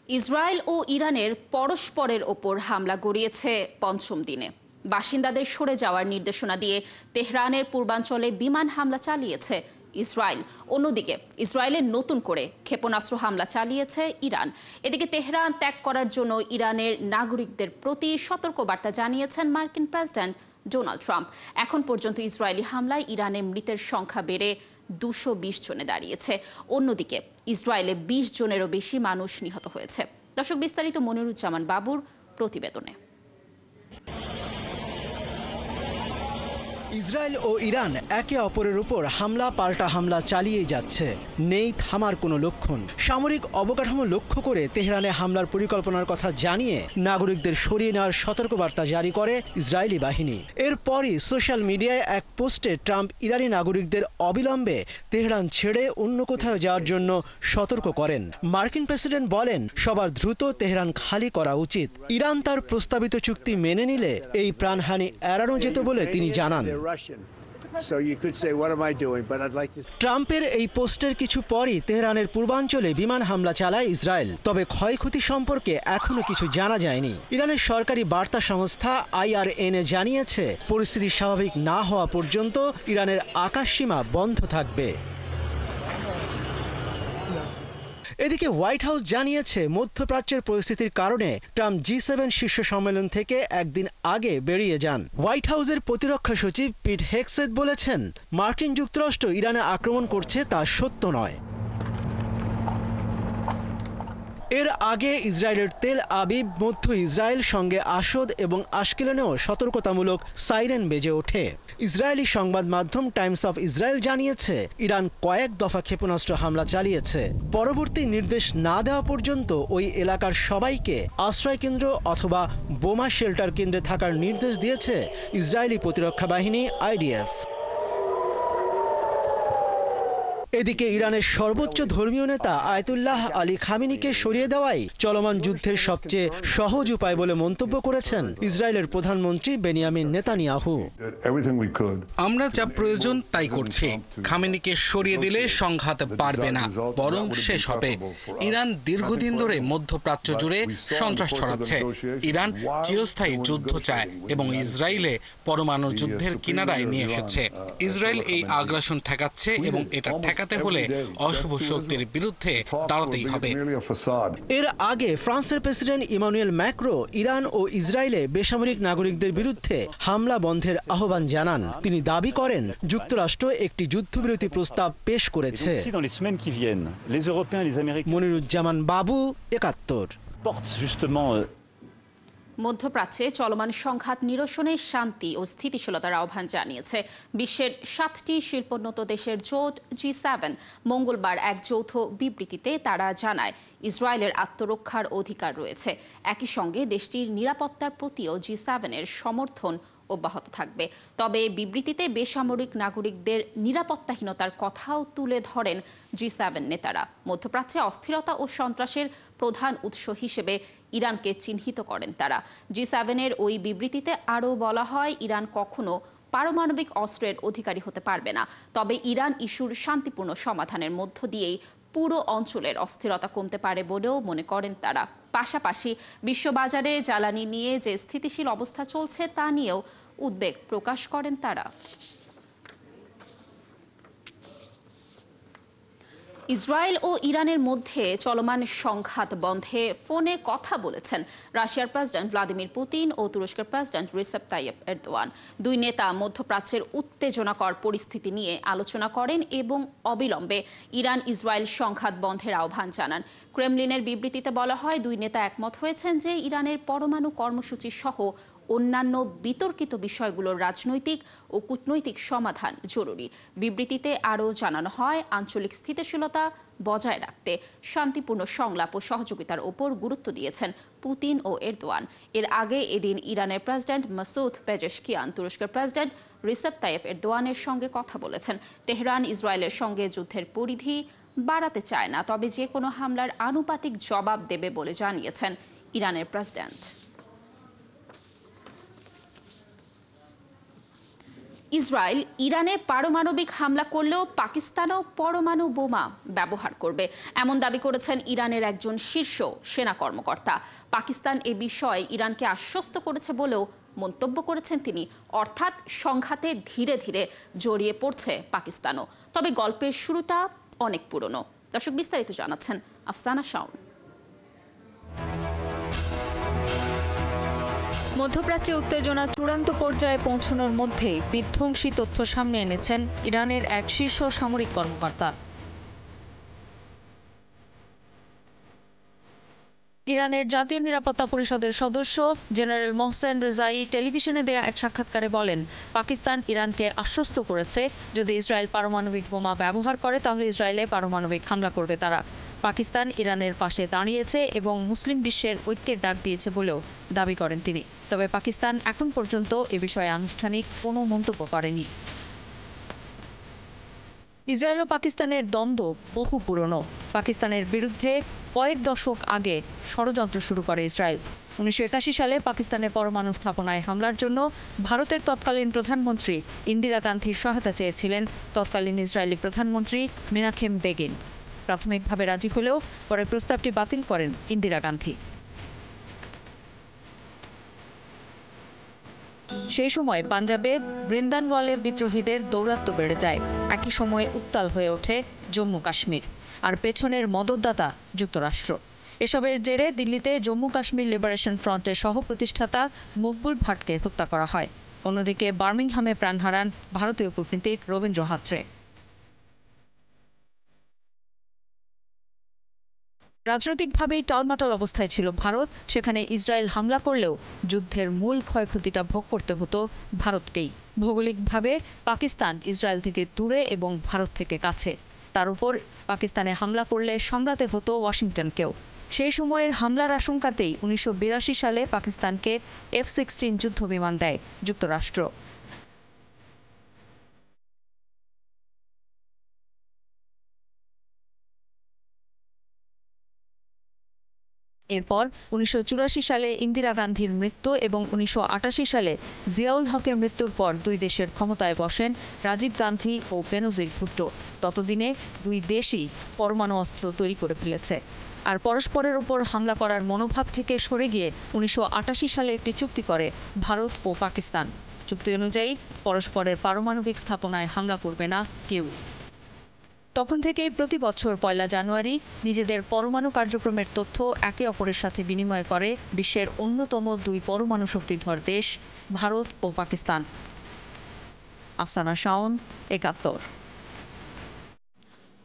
Israel ও ইরানের পরস্পরের ওপর হামলা গড়িয়েছে পঞ্চম দিনে। বাসিন্দাদের সরে যাওয়ার নির্দেশনা দিয়ে তেহরানের পূর্বাঞ্চলে বিমান হামলা চালিয়েছে ইসরায়েল। অন্যদিকে ইসরায়েলের নতুন করে ক্ষেপণাস্ত্র হামলা চালিয়েছে ইরান। এদিকে তেহরান ত্যাগ করার জন্য ইরানের নাগরিকদের প্রতি সতর্কবার্তা জানিয়েছেন মার্কিন প্রেসিডেন্ট ডোনাল্ড ট্রাম্প। এখন পর্যন্ত ইসরায়েলি হামলায় ইরানে মৃতের সংখ্যা বেড়ে 220 জনে দাঁড়িয়েছে। অন্যদিকে ইসরায়েলে 20 জনেরও বেশি মানুষ নিহত হয়েছে। দর্শক, বিস্তারিত মনিরুজ্জামান বাবুর প্রতিবেদনে। ইসরায়েল ও ইরান একে অপরের উপর হামলা পাল্টা হামলা চালিয়ে যাচ্ছে, নেই থামার কোনো লক্ষণ। সামরিক অবকাঠামো লক্ষ্য করে তেহরানে হামলার পরিকল্পনার কথা জানিয়ে নাগরিকদের সরিয়ে নেওয়ার সতর্কবার্তা জারি করে ইসরায়েলি বাহিনী। এরপরই সোশ্যাল মিডিয়ায় এক পোস্টে ট্রাম্প ইরানি নাগরিকদের অবিলম্বে তেহরান ছেড়ে অন্য কোথাও যাওয়ার জন্য সতর্ক করেন। মার্কিন প্রেসিডেন্ট বলেন, সবার দ্রুত তেহরান খালি করা উচিত। ইরান তার প্রস্তাবিত চুক্তি মেনে নিলে এই প্রাণহানি এড়ানো যেত বলে তিনি জানান। ট্রাম্পের এই পোস্টের কিছু পরই তেহরানের পূর্বাঞ্চলে বিমান হামলা চালায় ইসরায়েল। তবে ক্ষয়ক্ষতি সম্পর্কে এখনো কিছু জানা যায়নি। ইরানের সরকারি বার্তা সংস্থা IRNA জানিয়েছে, পরিস্থিতি স্বাভাবিক না হওয়া পর্যন্ত ইরানের আকাশসীমা বন্ধ থাকবে। এদিকে হোয়াইট হাউস জানিয়েছে, মধ্যপ্রাচ্যের পরিস্থিতির কারণে ট্রাম্প G7 শীর্ষ সম্মেলন থেকে একদিন আগে বেরিয়ে যান। হোয়াইট হাউসের প্রতিরক্ষা সচিব পিট হেগসেথ বলেছেন, মার্কিন যুক্তরাষ্ট্র ইরানে আক্রমণ করছে তা সত্য নয়। এর আগে ইসরায়েলের তেল আবিব, মধ্য ইসরায়েল সঙ্গে আশদ এবং আশকেলনেও সতর্কতামূলক সাইরেন বেজে ওঠে। ইসরায়েলি সংবাদ মাধ্যম টাইমস অফ ইসরায়েল জানিয়েছে, ইরান কয়েক দফা ক্ষেপণাস্ত্র হামলা চালিয়েছে। পরবর্তী নির্দেশ না দেওয়া পর্যন্ত ওই এলাকার সবাইকে আশ্রয়কেন্দ্র অথবা বোমা শেল্টার কেন্দ্রে থাকার নির্দেশ দিয়েছে ইসরায়েলি প্রতিরক্ষা বাহিনী IDF। এদিকে ইরানের সর্বোচ্চ ধর্মীয় নেতা আয়াতুল্লাহ আলী খামেনিকে সরিয়ে দেওয়াই চলমান যুদ্ধের সবচেয়ে সহজ উপায় বলে মন্তব্য করেছেন ইসরায়েলের প্রধানমন্ত্রী বেনিয়ামিন নেতানিয়াহু। আমরা যা প্রয়োজন তাই করছি। খামেনিকে সরিয়ে দিলে সংঘাত বাড়বে না, বরং শেষ হবে। ইরান দীর্ঘদিন ধরে মধ্যপ্রাচ্য জুড়ে সন্ত্রাস ছড়াচ্ছে। ইরান চিরস্থায়ী যুদ্ধ চায় এবং ইসরায়েলে পরমাণু যুদ্ধের কিনারায় নিয়ে এসেছে। ইসরায়েল এই আগ্রাসন ঠেকাচ্ছে এবং এটা ঠেকাতে হলে অশুভ শক্তির বিরুদ্ধে দাঁড়াতেই হবে। এর আগে ফ্রান্সের প্রেসিডেন্ট ইমানুয়েল ম্যাক্রো ইরান ও ইসরায়েলে বেসামরিক নাগরিকদের বিরুদ্ধে হামলা বন্ধের আহ্বান জানান। তিনি দাবি করেন, যুক্তরাষ্ট্র একটি যুদ্ধবিরতি প্রস্তাব পেশ করেছে। মনিরুজ্জামান বাবু, ৭১। মধ্যপ্রাচ্যে চলমান সংঘাত নিরসনে শান্তি ও স্থিতিশীলতার আহ্বান জানিয়েছে বিশ্বের 7টি শিল্পোন্নত দেশের জোট G7। মঙ্গলবার এক যৌথ বিবৃতিতে তারা জানায়, ইসরায়েলের আত্মরক্ষার অধিকার রয়েছে। একই সঙ্গে দেশটির নিরাপত্তার প্রতিও G7-এর সমর্থন অব্যাহত থাকবে। তবে বিবৃতিতে বেসামরিক নাগরিকদের নিরাপত্তাহীনতার কথাও তুলে ধরেন G7 নেতারা। মধ্যপ্রাচ্যে অস্থিরতা ও সন্ত্রাসের প্রধান উৎস হিসেবে ইরানকে চিহ্নিত করেন তারা। G7-এর ওই বিবৃতিতে আরও বলা হয়, ইরান কখনো পারমাণবিক অস্ত্রের অধিকারী হতে পারবে না। তবে ইরান ইস্যুর শান্তিপূর্ণ সমাধানের মধ্য দিয়েই পুরো অঞ্চলের অস্থিরতা কমতে পারে বলেও মনে করেন তারা। পাশাপাশি বিশ্ববাজারে জ্বালানি নিয়ে যে স্থিতিশীল অবস্থা চলছে তা নিয়েও উদ্বেগ প্রকাশ করেন তারা। ইসরায়েল ও ইরানের মধ্যে চলমান সংঘাত বন্ধে ফোনে কথা বলেছেন রাশিয়ার প্রেসিডেন্ট ভ্লাদিমির পুতিন ও তুরস্কের প্রেসিডেন্ট রিসেপ তাইয়েপ এরদোয়ান। দুই নেতা মধ্যপ্রাচ্যের উত্তেজনাকর পরিস্থিতি নিয়ে আলোচনা করেন এবং অবিলম্বে ইরান ইসরায়েল সংঘাত বন্ধের আহ্বান জানান। ক্রেমলিনের বিবৃতিতে বলা হয়, দুই নেতা একমত হয়েছেন যে ইরানের পরমাণু কর্মসূচি সহ অন্যান্য বিতর্কিত বিষয়গুলোর রাজনৈতিক ও কূটনৈতিক সমাধান জরুরি। বিবৃতিতে আরও জানানো হয়, আঞ্চলিক স্থিতিশীলতা বজায় রাখতে শান্তিপূর্ণ সংলাপ ও সহযোগিতার ওপর গুরুত্ব দিয়েছেন পুতিন ও এরদোয়ান। এর আগে এদিন ইরানের প্রেসিডেন্ট মাসুদ পেজেশকিয়ান তুরস্কের প্রেসিডেন্ট রিসেপ তাইয়েপ এরদোয়ানের সঙ্গে কথা বলেছেন। তেহরান ইসরায়েলের সঙ্গে যুদ্ধের পরিধি বাড়াতে চায় না, তবে যে কোনো হামলার আনুপাতিক জবাব দেবে বলে জানিয়েছেন ইরানের প্রেসিডেন্ট। ইসরায়েল ইরানে পারমাণবিক হামলা করলেও পাকিস্তানও পরমাণু বোমা ব্যবহার করবে, এমন দাবি করেছেন ইরানের একজন শীর্ষ সেনা কর্মকর্তা। পাকিস্তান এ বিষয়ে ইরানকে আশ্বস্ত করেছে বলেও মন্তব্য করেছেন তিনি। অর্থাৎ সংঘাতে ধীরে ধীরে জড়িয়ে পড়ছে পাকিস্তানও। তবে গল্পের শুরুটা অনেক পুরনো। দর্শক, বিস্তারিত জানাচ্ছেন আফসানা শাওন। মধ্যপ্রাচ্যে উত্তেজনা চূড়ান্ত পর্যায়ে পৌঁছানোর মধ্যেই বিধ্বংসী তথ্য সামনে এনেছেন ইরানের এক শীর্ষ সামরিক কর্মকর্তা। ইরানের জাতীয় নিরাপত্তা পরিষদের সদস্য জেনারেল মোহসেন রেজাই টেলিভিশনে দেয়া এক সাক্ষাৎকারে বলেন, পাকিস্তান ইরানকে আশ্বস্ত করেছে যদি ইসরায়েল পারমাণবিক বোমা ব্যবহার করে তাহলে ইসরায়েলে পারমাণবিক হামলা করবে তারা। পাকিস্তান ইরানের পাশে দাঁড়িয়েছে এবং মুসলিম বিশ্বের ঐক্যের ডাক দিয়েছে বলেও দাবি করেন তিনি। তবে পাকিস্তান এখন পর্যন্ত এ বিষয়ে আনুষ্ঠানিক কোনো মন্তব্য করেনি। ইসরায়েল ও পাকিস্তানের দ্বন্দ্ব বহু পুরনো। পাকিস্তানের বিরুদ্ধে কয়েক দশক আগে ষড়যন্ত্র শুরু করে ইসরায়েল। 1981 সালে পাকিস্তানের পরমাণু স্থাপনায় হামলার জন্য ভারতের তৎকালীন প্রধানমন্ত্রী ইন্দিরা গান্ধীর সহায়তা চেয়েছিলেন তৎকালীন ইসরায়েলি প্রধানমন্ত্রী মেনাকেম বেগিন। প্রাথমিকভাবে রাজি হলেও পরে প্রস্তাবটি বাতিল করেন ইন্দিরা গান্ধী। সেই সময় পাঞ্জাবে বৃন্দানওয়ালে বিদ্রোহীদের দৌরাত্ম্য বেড়ে যায়। একই সময়ে উত্তাল হয়ে ওঠে জম্মু কাশ্মীর, আর পেছনের মদতদাতা যুক্তরাষ্ট্র। এসবের জেরে দিল্লিতে জম্মু কাশ্মীর লিবারেশন ফ্রন্টের সহ প্রতিষ্ঠাতা মকবুল ভাটকে হত্যা করা হয়। অন্যদিকে বার্মিংহামে প্রাণ হারান ভারতীয় কূটনীতিক রবীন্দ্র হাথরে। রাজনৈতিকভাবেই টালমাটাল অবস্থায় ছিল ভারত। সেখানে ইসরায়েল হামলা করলেও যুদ্ধের মূল ক্ষয়ক্ষতিটা ভোগ করতে হতো ভারতকেই। ভৌগোলিকভাবে পাকিস্তান ইসরায়েল থেকে দূরে এবং ভারত থেকে কাছে। তার উপর পাকিস্তানে হামলা করলে সামলাতে হতো ওয়াশিংটনকেও। সেই সময়ের হামলার আশঙ্কাতেই 1982 সালে পাকিস্তানকে F-16 যুদ্ধবিমান দেয় যুক্তরাষ্ট্র। এরপর 1984 সালে ইন্দিরা গান্ধীর মৃত্যু এবং 1988 সালে জিয়াউল হকের মৃত্যুর পর দুই দেশের ক্ষমতায় বসেন রাজীব গান্ধী ও বেনজির ভুট্টো। ততদিনে দুই দেশই পরমাণু অস্ত্র তৈরি করে ফেলেছে। আর পরস্পরের উপর হামলা করার মনোভাব থেকে সরে গিয়ে 1988 সালে একটি চুক্তি করে ভারত ও পাকিস্তান। চুক্তি অনুযায়ী পরস্পরের পারমাণবিক স্থাপনায় হামলা করবে না কেউ। তখন থেকেই প্রতি বছর 1 জানুয়ারি নিজেদের পরমাণু কার্যক্রমের তথ্য একে অপরের সাথে বিনিময় করে বিশ্বের অন্যতম দুই পরমাণু শক্তিধর দেশ ভারত ও পাকিস্তান। আফসানা শাওন, 71।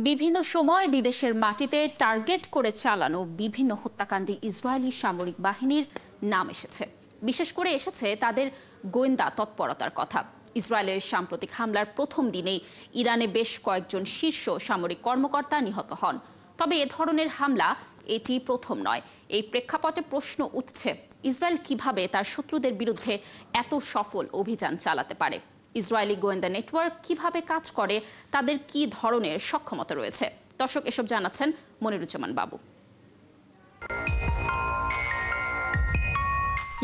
বিভিন্ন সময় বিদেশের মাটিতে টার্গেট করে চালানো বিভিন্ন হত্যাকাণ্ডে ইসরায়েলি সামরিক বাহিনীর নাম এসেছে। বিশেষ করে এসেছে তাদের গোয়েন্দা তৎপরতার কথা। ইসরায়েলের সাম্প্রতিক হামলার প্রথম দিনেই ইরানে বেশ কয়েকজন শীর্ষ সামরিক কর্মকর্তা নিহত হন। তবে এ ধরনের হামলা এটি প্রথম নয়। এই প্রেক্ষাপটে প্রশ্ন উঠছে, ইসরায়েল কিভাবে তার শত্রুদের বিরুদ্ধে এত সফল অভিযান চালাতে পারে? ইসরায়েলি গোয়েন্দা নেটওয়ার্ক কিভাবে কাজ করে, তাদের কি ধরনের সক্ষমতা রয়েছে? দর্শক, এসব জানাচ্ছেন মনিরুজ্জামান বাবু।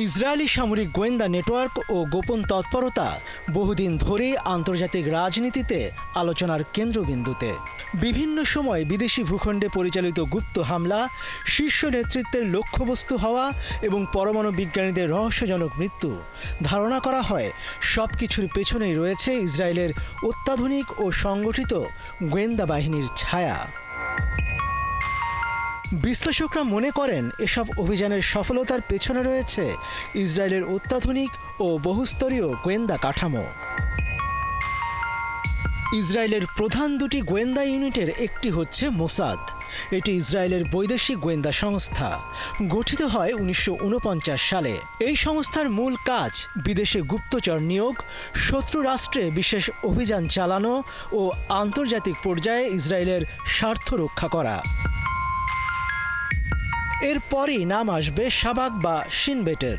ইসরায়েলি সামরিক গোয়েন্দা নেটওয়ার্ক ও গোপন তৎপরতা বহুদিন ধরেই আন্তর্জাতিক রাজনীতিতে আলোচনার কেন্দ্রবিন্দুতে। বিভিন্ন সময় বিদেশি ভূখণ্ডে পরিচালিত গুপ্ত হামলা, শীর্ষ নেতৃত্বের লক্ষ্যবস্তু হওয়া এবং পরমাণু বিজ্ঞানীদের রহস্যজনক মৃত্যু। ধারণা করা হয় সবকিছুর পেছনেই রয়েছে ইসরায়েলের অত্যাধুনিক ও সংগঠিত গোয়েন্দা বাহিনীর ছায়া। বিশ্লেষকরা মনে করেন এসব অভিযানের সফলতার পেছনে রয়েছে ইসরায়েলের অত্যাধুনিক ও বহুস্তরীয় গোয়েন্দা কাঠামো। ইসরায়েলের প্রধান দুটি গোয়েন্দা ইউনিটের একটি হচ্ছে মোসাদ। এটি ইসরায়েলের বৈদেশিক গোয়েন্দা সংস্থা। গঠিত হয় 1949 সালে। এই সংস্থার মূল কাজ বিদেশে গুপ্তচর নিয়োগ, শত্রু রাষ্ট্রে বিশেষ অভিযান চালানো ও আন্তর্জাতিক পর্যায়ে ইসরায়েলের স্বার্থ রক্ষা করা। এরপরই নাম আসবে শাবাক বা শিনবেটের।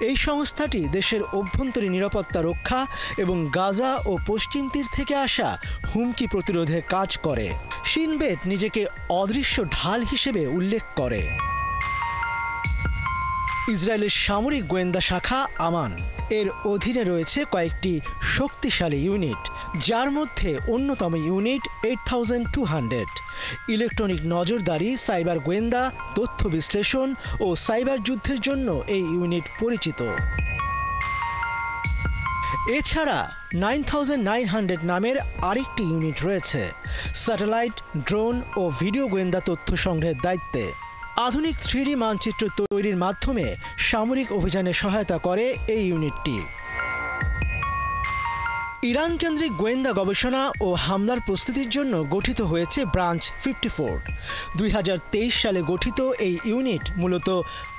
এই সংস্থাটি দেশের অভ্যন্তরীণ নিরাপত্তা রক্ষা এবং গাজা ও পশ্চিম তীর থেকে আসা হুমকি প্রতিরোধে কাজ করে। শিনবেট নিজেকে অদৃশ্য ঢাল হিসেবে উল্লেখ করে। ইসরায়েলের সামরিক গোয়েন্দা শাখা আমান এর অধীনে রয়েছে কয়েকটি শক্তিশালী ইউনিট, যার মধ্যে অন্যতম ইউনিট 8200। ইলেকট্রনিক নজরদারি, সাইবার গোয়েন্দা, তথ্য বিশ্লেষণ ও সাইবার যুদ্ধের জন্য এই ইউনিট পরিচিত। এছাড়া 9900 নামের আরেকটি ইউনিট রয়েছে, স্যাটেলাইট, ড্রোন ও ভিডিও গোয়েন্দা তথ্য সংগ্রহের দায়িত্বে। আধুনিক 3D মানচিত্র তৈরির মাধ্যমে সামরিক অভিযানে সহায়তা করে এই ইউনিটটি। ইরান কেন্দ্রিক গোয়েন্দা গবেষণা ও হামলার প্রস্তুতির জন্য গঠিত হয়েছে ব্রাঞ্চ 54। 2023 সালে গঠিত এই ইউনিট মূলত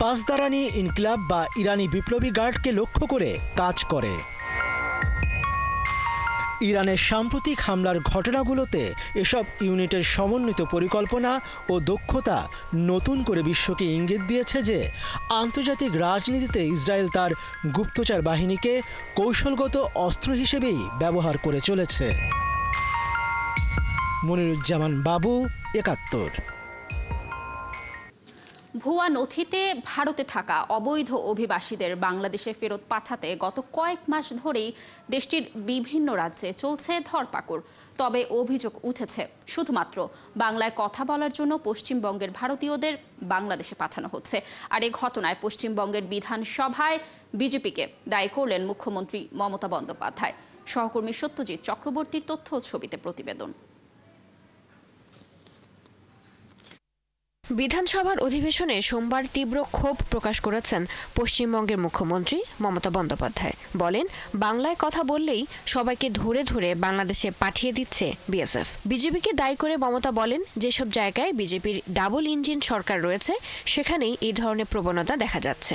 পাসদারানি ইনকিলাব বা ইরানি বিপ্লবী গার্ডকে লক্ষ্য করে কাজ করে। ইরানের সাম্প্রতিক হামলার ঘটনাগুলোতে এসব ইউনিটের সমন্বিত পরিকল্পনা ও দক্ষতা নতুন করে বিশ্বকে ইঙ্গিত দিয়েছে যে আন্তর্জাতিক রাজনীতিতে ইসরায়েল তার গুপ্তচর বাহিনীকে কৌশলগত অস্ত্র হিসেবেই ব্যবহার করে চলেছে। মনিরুজ্জামান বাবু, ৭১। ভুয়া নথিতে ভারতে থাকা অবৈধ অভিবাসীদের বাংলাদেশে ফেরত পাঠাতে গত কয়েক মাস ধরেই দেশটির বিভিন্ন রাজ্যে চলছে ধরপাকড়। তবে অভিযোগ উঠেছে শুধুমাত্র বাংলায় কথা বলার জন্য পশ্চিমবঙ্গের ভারতীয়দের বাংলাদেশে পাঠানো হচ্ছে। আর এই ঘটনায় পশ্চিমবঙ্গের বিধানসভায় বিজেপিকে দায়ী করলেন মুখ্যমন্ত্রী মমতা বন্দ্যোপাধ্যায়। সহকর্মী সত্যজিৎ চক্রবর্তীর তথ্য ও ছবিতে প্রতিবেদন। বিধানসভার অধিবেশনে সোমবার তীব্র ক্ষোভ প্রকাশ করেছেন পশ্চিমবঙ্গের মুখ্যমন্ত্রী মমতা বন্দ্যোপাধ্যায়। বলেন, বাংলায় কথা বললেই সবাইকে ধরে ধরে বাংলাদেশে পাঠিয়ে দিচ্ছে বিএসএফ। বিজেপিকে দায়ী করে মমতা বলেন, যেসব জায়গায় বিজেপির ডাবল ইঞ্জিন সরকার রয়েছে সেখানেই এই ধরনের প্রবণতা দেখা যাচ্ছে।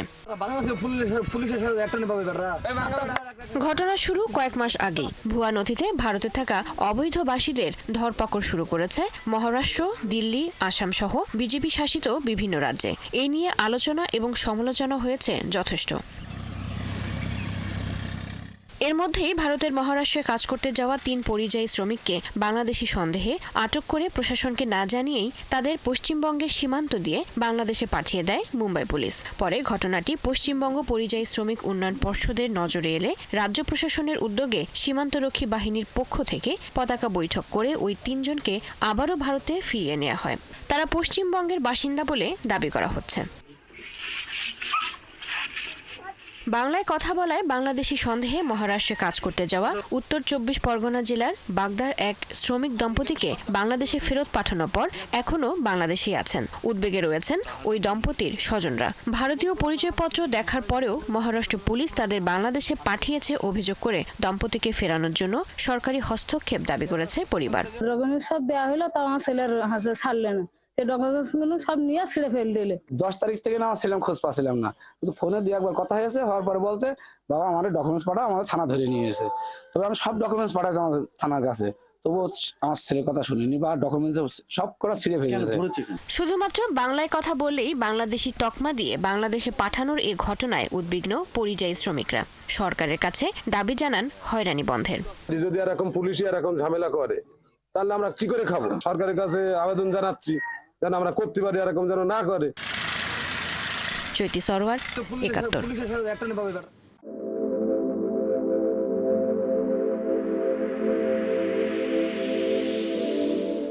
ঘটনা শুরু কয়েক মাস আগেই। ভুয়া নথিতে ভারতে থাকা অবৈধবাসীদের ধরপাকড় শুরু করেছে মহারাষ্ট্র, দিল্লি, আসাম সহ বিজেপি শাসিত বিভিন্ন রাজ্যে। এই নিয়ে আলোচনা এবং সমালোচনা হয়েছে যথেষ্ট। এর মধ্যেই ভারতের মহারাষ্ট্রে কাজ করতে যাওয়া 3 পরিযায়ী শ্রমিককে বাংলাদেশি সন্দেহে আটক করে প্রশাসনকে না জানিয়েই তাদের পশ্চিমবঙ্গের সীমান্ত দিয়ে বাংলাদেশে পাঠিয়ে দেয় মুম্বাই পুলিশ। পরে ঘটনাটি পশ্চিমবঙ্গ পরিযায়ী শ্রমিক উন্নয়ন পর্ষদের নজরে এলে রাজ্য প্রশাসনের উদ্যোগে সীমান্তরক্ষী বাহিনীর পক্ষ থেকে পতাকা বৈঠক করে ওই 3 জনকে আবারও ভারতে ফিরিয়ে নেওয়া হয়। তারা পশ্চিমবঙ্গের বাসিন্দা বলে দাবি করা হচ্ছে। বাংলায় কথা বলায় বাংলাদেশি সন্দেহে মহারাষ্ট্রে কাজ করতে যাওয়া উত্তর 24 পরগনা জেলার বাগদার এক শ্রমিক দম্পতিকে বাংলাদেশে ফেরত পাঠানোর পর এখনও বাংলাদেশেই আছেন। উদ্বেগে রয়েছেন ওই দম্পতির স্বজনরা। ভারতীয় পরিচয়পত্র দেখার পরেও মহারাষ্ট্র পুলিশ তাদের বাংলাদেশে পাঠিয়েছে অভিযোগ করে দম্পতিকে ফেরানোর জন্য সরকারি হস্তক্ষেপ দাবি করেছে পরিবার। ডকুমেন্ট সব দেওয়া হলো, তাও আমার ছেলের হাতে ছাড়লেন না। ডকুমেন্টসগুলো সব নিয়ে ছিঁড়ে ফেল দিলে। 10 তারিখ থেকে না ছিলাম, খোঁজ পাচ্ছিলাম না, কিন্তু ফোনে দিয়ে একবার কথা হয়েছে, হওয়ার পরে বলতে বাবা আমাদের ডকুমেন্টস পাঠাও, আমাদের থানা ধরে নিয়ে এসে। তবে আমি সব ডকুমেন্টস পাঠাইছি আমাদের থানার কাছে, তবুও আমার ছেলের কথা শুনিনি বা ডকুমেন্টস সব করা ছিঁড়ে ফেলেছে। শুধুমাত্র বাংলায় কথা বললেই বাংলাদেশি তকমা দিয়ে বাংলাদেশে পাঠানোর এই ঘটনায় উদ্বিগ্ন পরিযায়ী শ্রমিকরা। সরকারের কাছে দাবি জানান হয়রানি বন্ধের। যদি এরকম পুলিশই এরকম ঝামেলা করে তাহলে আমরা কি করে খাবো? সরকারের কাছে আবেদন জানাচ্ছি যেন আমরা করতে পারি, এরকম যেন না করে। চৈতি সরোয়ার, ৭১।